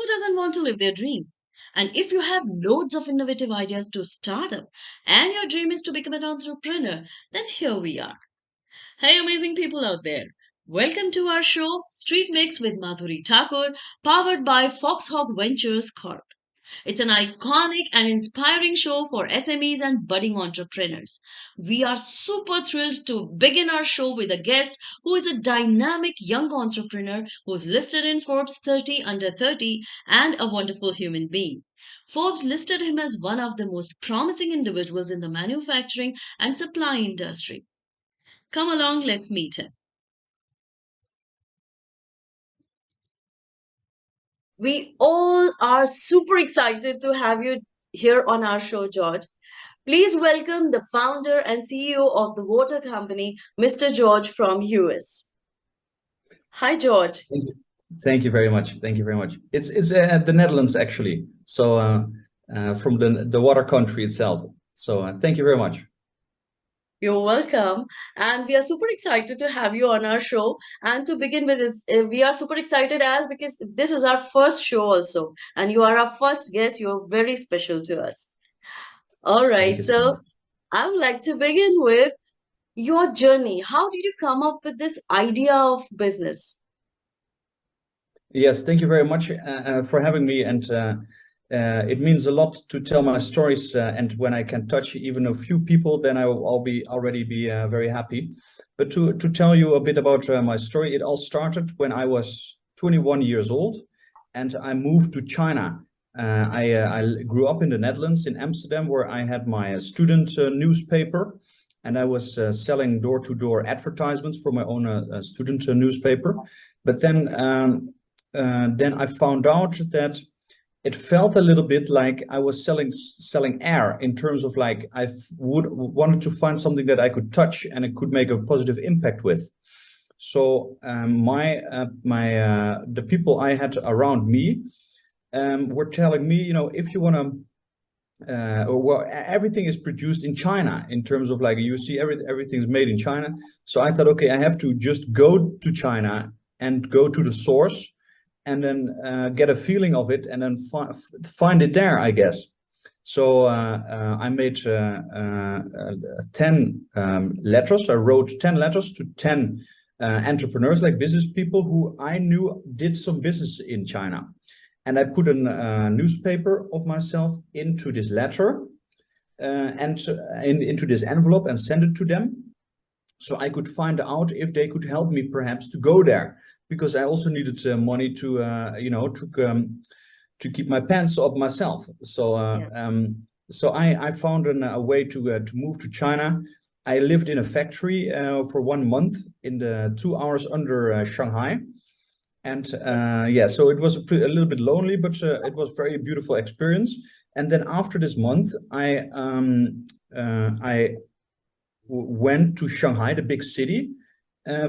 doesn't want to live their dreams? And if you have loads of innovative ideas to start up and your dream is to become an entrepreneur, then here we are. Hey, amazing people out there. Welcome to our show, Street Mix with Madhuri Thakur, powered by Foxhog Ventures Corp. It's an iconic and inspiring show for SMEs and budding entrepreneurs. We are super thrilled to begin our show with a guest who is a dynamic young entrepreneur who's listed in Forbes 30 under 30 and a wonderful human being. Forbes listed him as one of the most promising individuals in the manufacturing and supply industry. Come along, let's meet him. We all are super excited to have you here on our show, George. Please welcome the founder and CEO of the water company, Mr. George from US. Hi, George. Thank you. Thank you very much. Thank you very much. It's the Netherlands actually. So from the water country itself. So thank you very much. You're welcome. And we are super excited to have you on our show. And to begin with, we are super excited as because this is our first show also. And you are our first guest. You're very special to us. All Thank right. you so So much. I would like to begin with your journey. How did you come up with this idea of business? Yes, thank you very much for having me, and it means a lot to tell my stories. And when I can touch even a few people, then I'll be already be very happy. But to tell you a bit about my story, it all started when I was 21 years old, and I moved to China. I grew up in the Netherlands, in Amsterdam, where I had my student newspaper, and I was selling door-to-door advertisements for my own student newspaper. But then I found out that it felt a little bit like I was selling air, in terms of like I wanted to find something that I could touch and it could make a positive impact with. So the people I had around me were telling me, you know, if you want to well, everything is produced in China, in terms of like you see everything's made in China. So I thought, okay, I have to just go to China and go to the source, and then get a feeling of it, and then find it there, I guess. So I made 10 letters. I wrote 10 letters to 10 entrepreneurs, like business people who I knew did some business in China. And I put a newspaper of myself into this letter and into this envelope, and send it to them, so I could find out if they could help me perhaps to go there, because I also needed money to you know, to keep my pants up myself. So so I found a way to move to China. I lived in a factory for 1 month, in the 2 hours under Shanghai. And yeah, so it was a little bit lonely, but it was very beautiful experience. And then after this month, I went to Shanghai, the big city,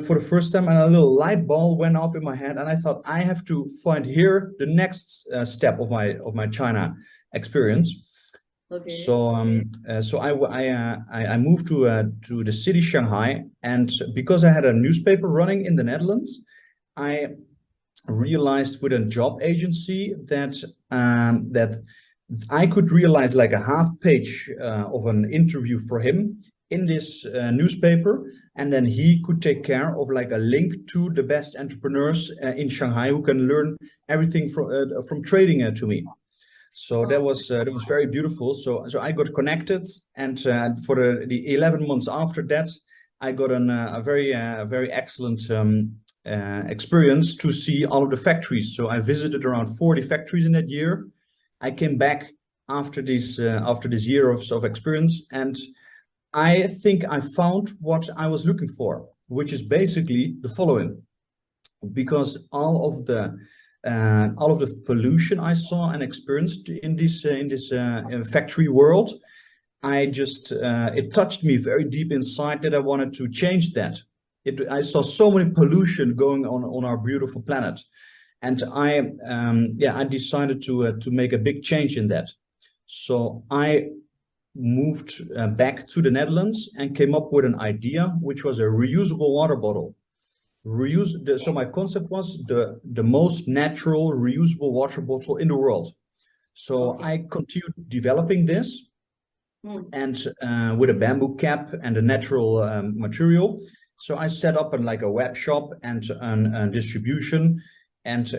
for the first time, and a little light bulb went off in my head, and I thought, I have to find here the next step of my China experience. Okay. So I moved to the city Shanghai, and because I had a newspaper running in the Netherlands, I realized with a job agency that that I could realize like a half page of an interview for him in this newspaper, and then he could take care of like a link to the best entrepreneurs in Shanghai, who can learn everything from trading to me. So that was very beautiful. So I got connected, and for the 11 months after that, I got a very excellent experience to see all of the factories. So I visited around 40 factories in that year. I came back after this year of experience, and I think I found what I was looking for, which is basically the following. Because all of the pollution I saw and experienced in this factory world, it touched me very deep inside, that I wanted to change that. I saw so many pollution going on our beautiful planet, and I decided to make a big change in that. So I moved back to the Netherlands and came up with an idea, which was a reusable water bottle. So my concept was the most natural reusable water bottle in the world. So Okay. I continued developing this, Hmm. and with a bamboo cap and a natural material. So I set up like a web shop and a distribution, and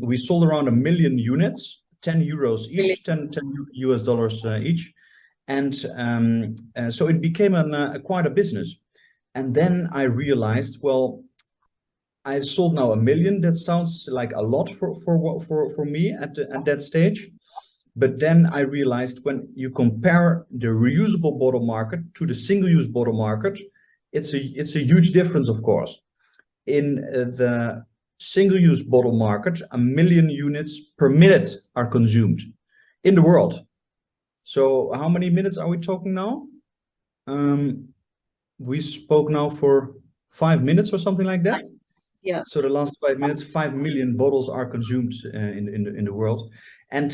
we sold around 1 million units, 10 euros Really? each, 10 US dollars each. And so it became quite a business. And then I realized, well, I sold now 1 million. That sounds like a lot for me at that stage. But then I realized when you compare the reusable bottle market to the single-use bottle market, it's a huge difference, of course. In the single-use bottle market, 1 million units per minute are consumed in the world. So how many minutes are we talking now? We spoke now for 5 minutes or something like that. Yeah. So the last 5 minutes, 5 million bottles are consumed in the world, and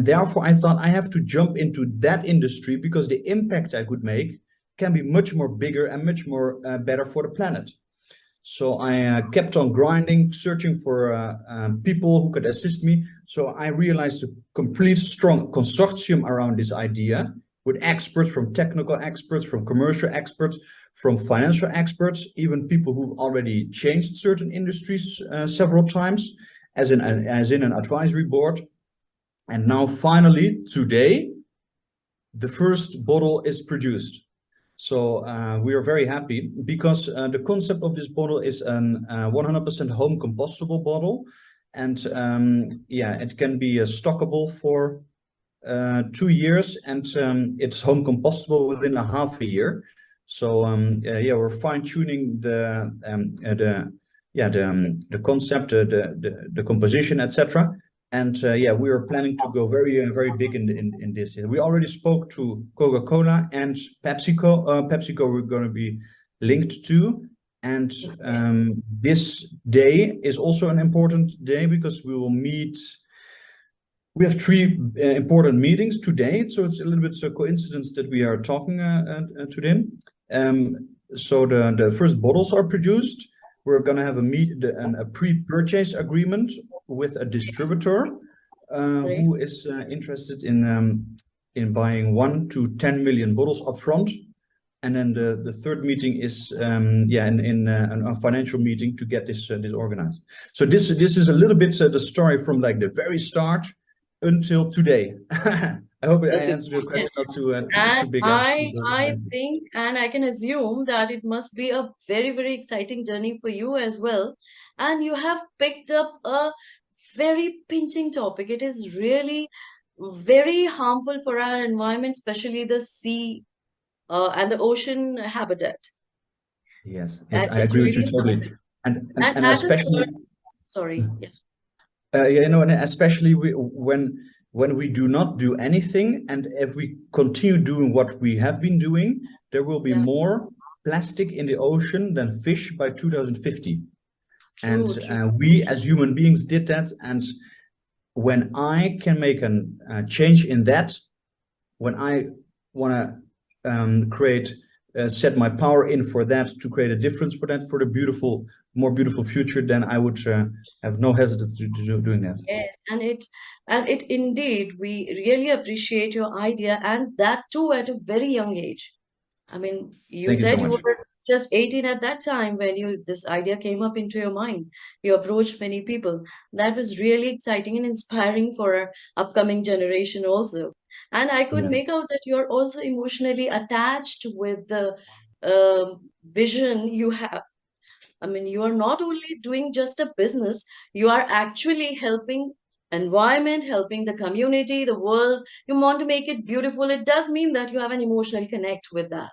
therefore I thought I have to jump into that industry because the impact I could make can be much more bigger and much more better for the planet. So I kept on grinding, searching for people who could assist me. So I realized a complete strong consortium around this idea with experts, from technical experts, from commercial experts, from financial experts, even people who've already changed certain industries several times, as in an advisory board. And now finally, today, the first bottle is produced. So we are very happy because the concept of this bottle is an 100% home compostable bottle. And yeah, it can be stockable for 2 years, and it's home compostable within a half a year. So yeah, we're fine tuning the concept, the composition, etc. And yeah, we are planning to go very big in this. We already spoke to Coca-Cola and PepsiCo. PepsiCo we're going to be linked to. And this day is also an important day because we will meet. We have three important meetings today, so it's a little bit a coincidence that we are talking today. So the first bottles are produced. We're going to have a pre-purchase agreement with a distributor Great. who is interested in buying 1 to 10 million bottles upfront. And then the third meeting is in a financial meeting to get this organized. So this is a little bit the story from like the very start until today. I hope I That's it. answered your question, not too And big. I think, and I can assume that it must be a very exciting journey for you as well. And you have picked up a very pinching topic. It is really very harmful for our environment, especially the sea and the ocean habitat. Yes, That I is agree with you really totally. something. And And at a especially, certain, sorry, yeah, yeah, and especially when we do not do anything, and if we continue doing what we have been doing, there will be yeah, more plastic in the ocean than fish by 2050. And true. we as human beings did that. And when I can make a change in that, when I want to create, set my power in for that, to create a difference for that, for the more beautiful future, then I would have no hesitancy to doing that. Yes, and it indeed, we really appreciate your idea, and that too at a very young age. I mean, you Thank you so said you much. were just 18 at that time when this idea came up into your mind. You approached many people. That was really exciting and inspiring for our upcoming generation also. And I could Yes. make out that you're also emotionally attached with the vision you have. I mean, you are not only doing just a business, you are actually helping environment, helping the community, the world. You want to make it beautiful. It does mean that you have an emotional connect with that.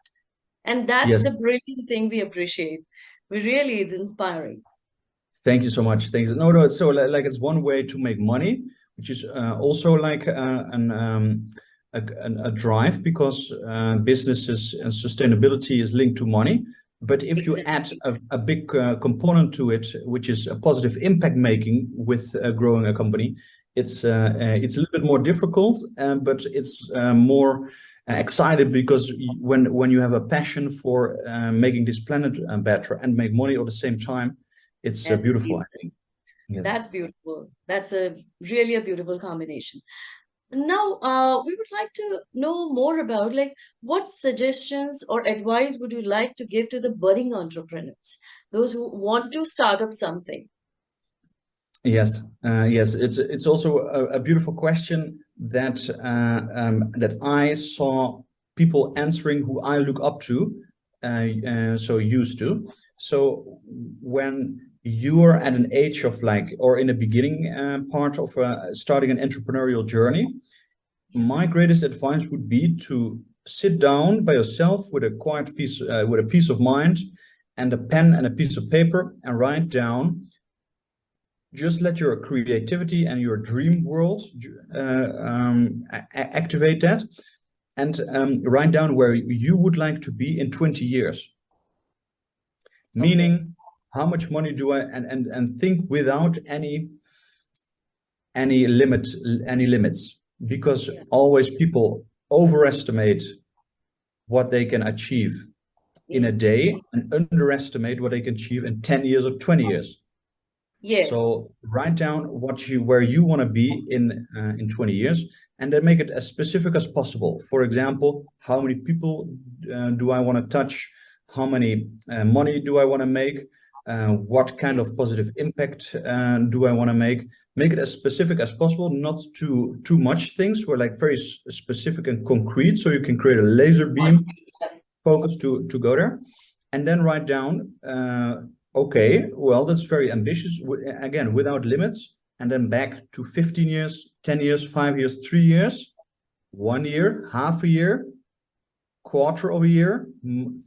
And that's Yes. the brilliant thing we appreciate. We really, it's inspiring. Thank you so much. Thanks. No, it's so like it's one way to make money, which is also like a drive, because businesses and sustainability is linked to money. But if you add Exactly. a big component to it, which is a positive impact making with growing a company, it's a little bit more difficult, but it's more excited, because when you have a passion for making this planet better and make money at the same time, It's That's beautiful, I beautiful. think. Yes. That's beautiful. That's a really a beautiful combination. Now, we would like to know more about like what suggestions or advice would you like to give to the budding entrepreneurs, those who want to start up something? Yes, yes. It's also a beautiful question that I saw people answering who I look up to, so used to. So when you are at an age of like, or in the beginning part of starting an entrepreneurial journey, my greatest advice would be to sit down by yourself with a quiet piece, with a peace of mind, and a pen and a piece of paper, and write down, just let your creativity and your dream world activate that, and write down where you would like to be in 20 years. Okay. Meaning, how much money do I, and think without any limit, any limits, because Yeah. always people overestimate what they can achieve in a Mm. day and underestimate what they can achieve in 10 years or 20 years. Yes. So write down where you want to be in 20 years, and then make it as specific as possible. For example, how many people do I want to touch? How many money do I want to make? What kind of positive impact do I want to make? Make it as specific as possible, not too much things. We're like very specific and concrete, so you can create a laser beam focus to go there, and then write down, okay, well, that's very ambitious, again, without limits, and then back to 15 years, 10 years, 5 years, 3 years, 1 year, half a year, quarter of a year,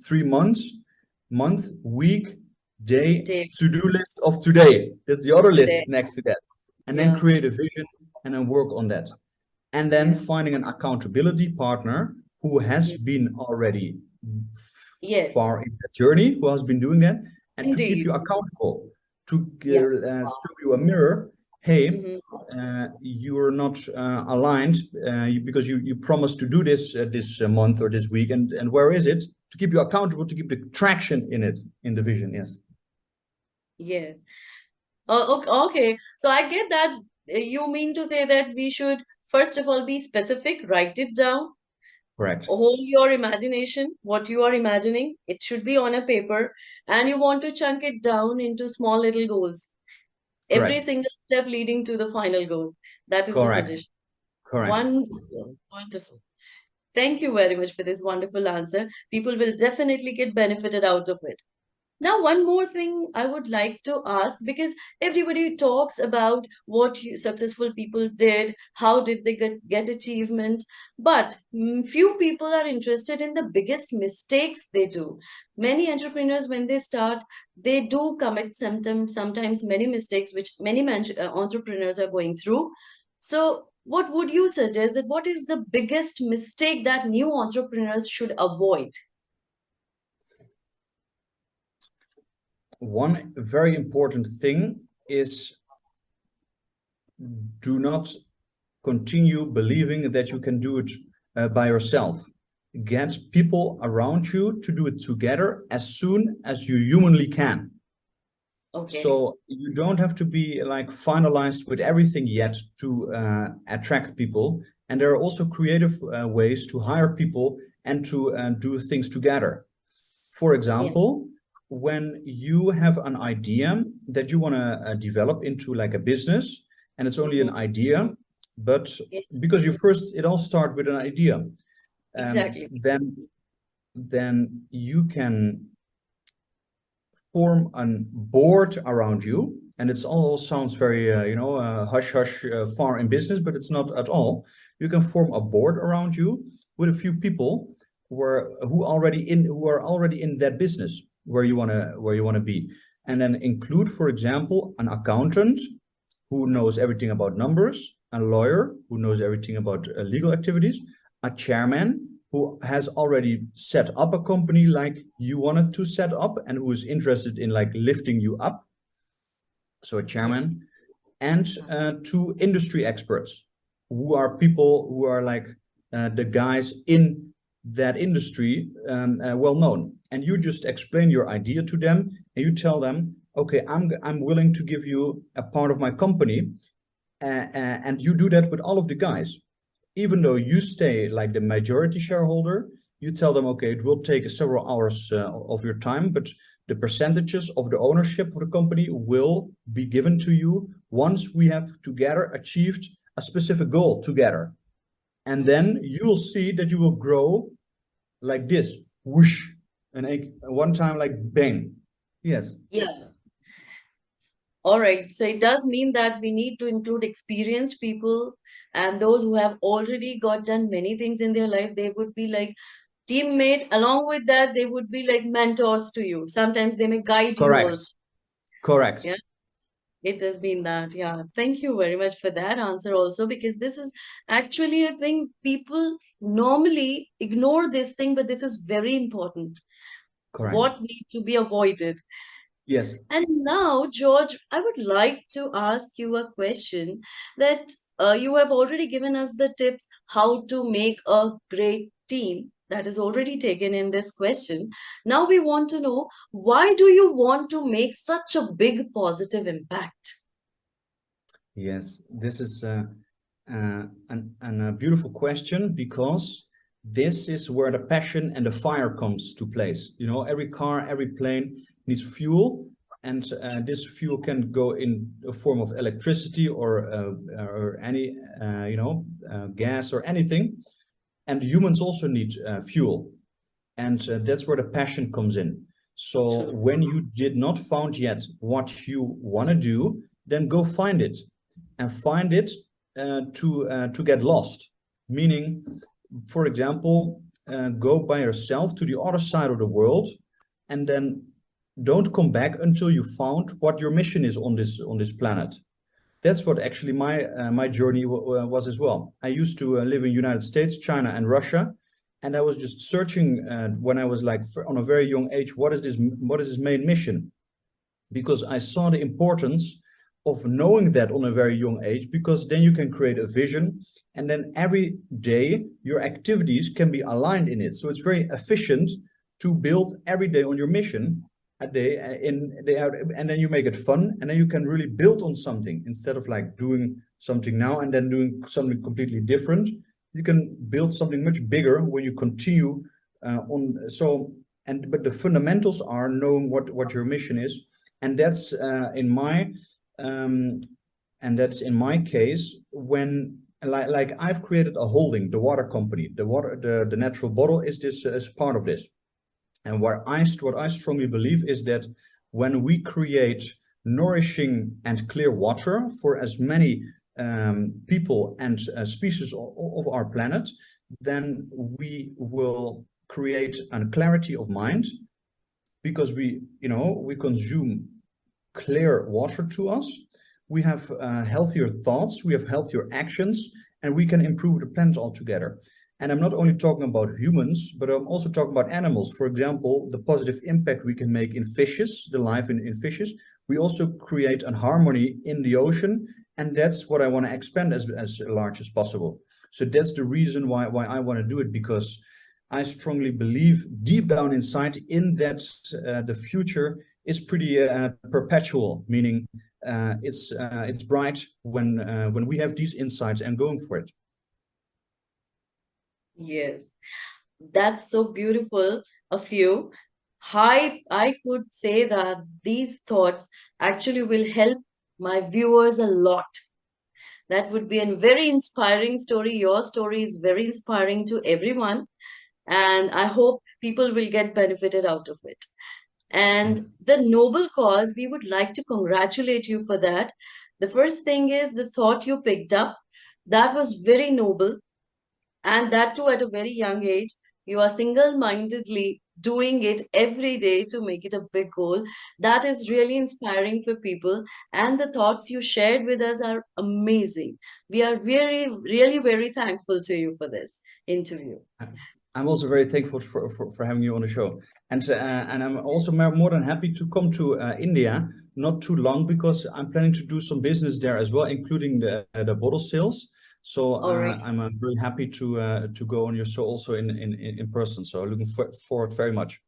3 months, month, week, day, Day to-do list of today. That's the other list today. next to that. And then Yeah. create a vision and then work on that. And then Yeah. finding an accountability partner who has Mhm. been already Yes. far in the journey, who has been doing that, and to keep Indeed. you accountable, to Yeah. show you a mirror. Hey, Hmm. you're not aligned, because you promised to do this this month or this week, and where is it? To keep you accountable, to keep the traction in it, in the vision. Yes, Yes. Okay. So I get that you mean to say that we should first of all be specific, write it down, correct, hold your imagination, what you are imagining. It should be on a paper, and you want to chunk it down into small little goals. Every correct, single step leading to the final goal. That is the correct, suggestion. correct. Wonderful. Wonderful. Thank you very much for this wonderful answer. People will definitely get benefited out of it. Now, one more thing I would like to ask, because everybody talks about what successful people did, how did they get achievement, but few people are interested in the biggest mistakes they do. Many entrepreneurs, when they start, they do commit sometimes many mistakes, which many entrepreneurs are going through. So, what would you suggest that what is the biggest mistake that new entrepreneurs should avoid? One very important thing is, do not continue believing that you can do it by yourself. Get people around you to do it together as soon as you humanly can. Okay. So you don't have to be like finalized with everything yet to attract people. And there are also creative ways to hire people and to do things together. For Yeah. example, when you have an idea that you want to develop into like a business, and it's only an Mhm. idea, but Yeah, because it all starts with an idea, exactly. then you can form a board around you. And it's all sounds very, hush hush, far in business, but it's not at all. You can form a board around you with a few people who are already in that business where you want to be, and then include, for example, an accountant who knows everything about numbers, a lawyer who knows everything about legal activities, a chairman who has already set up a company like you wanted to set up and who is interested in like lifting you up. So a Yeah. chairman, and two industry experts who are people who are like the guys in that industry, well known. And you just explain your idea to them, and you tell them, okay, I'm willing to give you a part of my company, and you do that with all of the guys. Even though you stay like the majority shareholder, you tell them, okay, it will take several hours of your time, but the percentages of the ownership of the company will be given to you once we have together achieved a specific goal together. And then you'll see that you will grow like this, whoosh, and one time like bang. Yes, Yeah. All right. So it does mean that we need to include experienced people and those who have already got done many things in their life. They would be like teammate. Along with that, they would be like mentors to you. Sometimes they may guide you correct, also. correct, Yeah. It has been that. Yeah. Thank you very much for that answer also, because this is actually a thing people normally ignore this thing, but this is very important. correct. What needs to be avoided? Yes, And now, George, I would like to ask you a question that you have already given us the tips how to make a great team. That is already taken in this question. Now we want to know, why do you want to make such a big positive impact? yes. This is a beautiful question, because this is where the passion and the fire comes to place. You know, every car, every plane needs fuel, and this fuel can go in a form of electricity or any gas or anything. And humans also need fuel, and that's where the passion comes in. So True. when you did not found yet what you want to do, then go find it, and find it to get lost. Meaning, for example, go by yourself to the other side of the world, and then don't come back until you found what your mission is on this planet. That's what actually my journey was as well. I used to live in United States, China, and Russia, and I was just searching when I was like on a very young age, what is this main mission? Because I saw the importance of knowing that on a very young age, because then you can create a vision, and then every day your activities can be aligned in it. So it's very efficient to build every day on your mission a day in day out, and then you make it fun, and then you can really build on something instead of like doing something now and then doing something completely different. You can build something much bigger when you continue on. So, and but the fundamentals are knowing what your mission is, and that's um, in my case, when like I've created a holding, the water company. The natural bottle is this is part of this. And what I strongly believe is that when we create nourishing and clear water for as many people and species of our planet, then we will create a clarity of mind, because we consume clear water to us. We have healthier thoughts, we have healthier actions, and we can improve the planet altogether. And I'm not only talking about humans, but I'm also talking about animals. For example, the positive impact we can make in fishes, the life in fishes. We also create a harmony in the ocean, and that's what I want to expand as large as possible. So that's the reason why I want to do it, because I strongly believe deep down inside in that the future is pretty perpetual, meaning it's bright when we have these insights and going for it. Yes, that's so beautiful of you. I could say that these thoughts actually will help my viewers a lot. That would be a very inspiring story. Your story is very inspiring to everyone, and I hope people will get benefited out of it. And the noble cause, we would like to congratulate you for that. The first thing is the thought you picked up. That was very noble, and that too at a very young age. You are single-mindedly doing it every day to make it a big goal. That is really inspiring for people, and the thoughts you shared with us are amazing. We are very really very thankful to you for this interview. I'm also very thankful for having you on the show, and I'm also more than happy to come to India not too long, because I'm planning to do some business there as well, including the bottle sales. So All right. I'm very happy to go on your show also in person. So looking forward very much.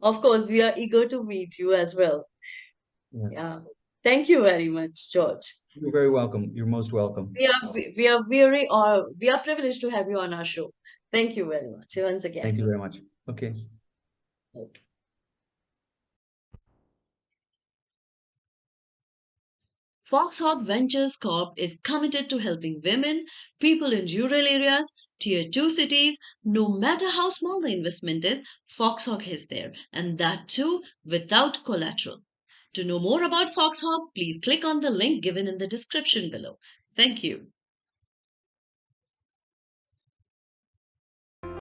Of course, we are eager to meet you as well. Yes. Yeah. Thank you very much, George. You're very welcome. You're most welcome. We are privileged to have you on our show. Thank you very much once Thank again. you very much. Okay. Foxhog Ventures Corp is committed to helping women, people in rural areas, tier 2 cities, no matter how small the investment is, Foxhog is there, and that too without collateral. To know more about Foxhog, please click on the link given in the description below. Thank you.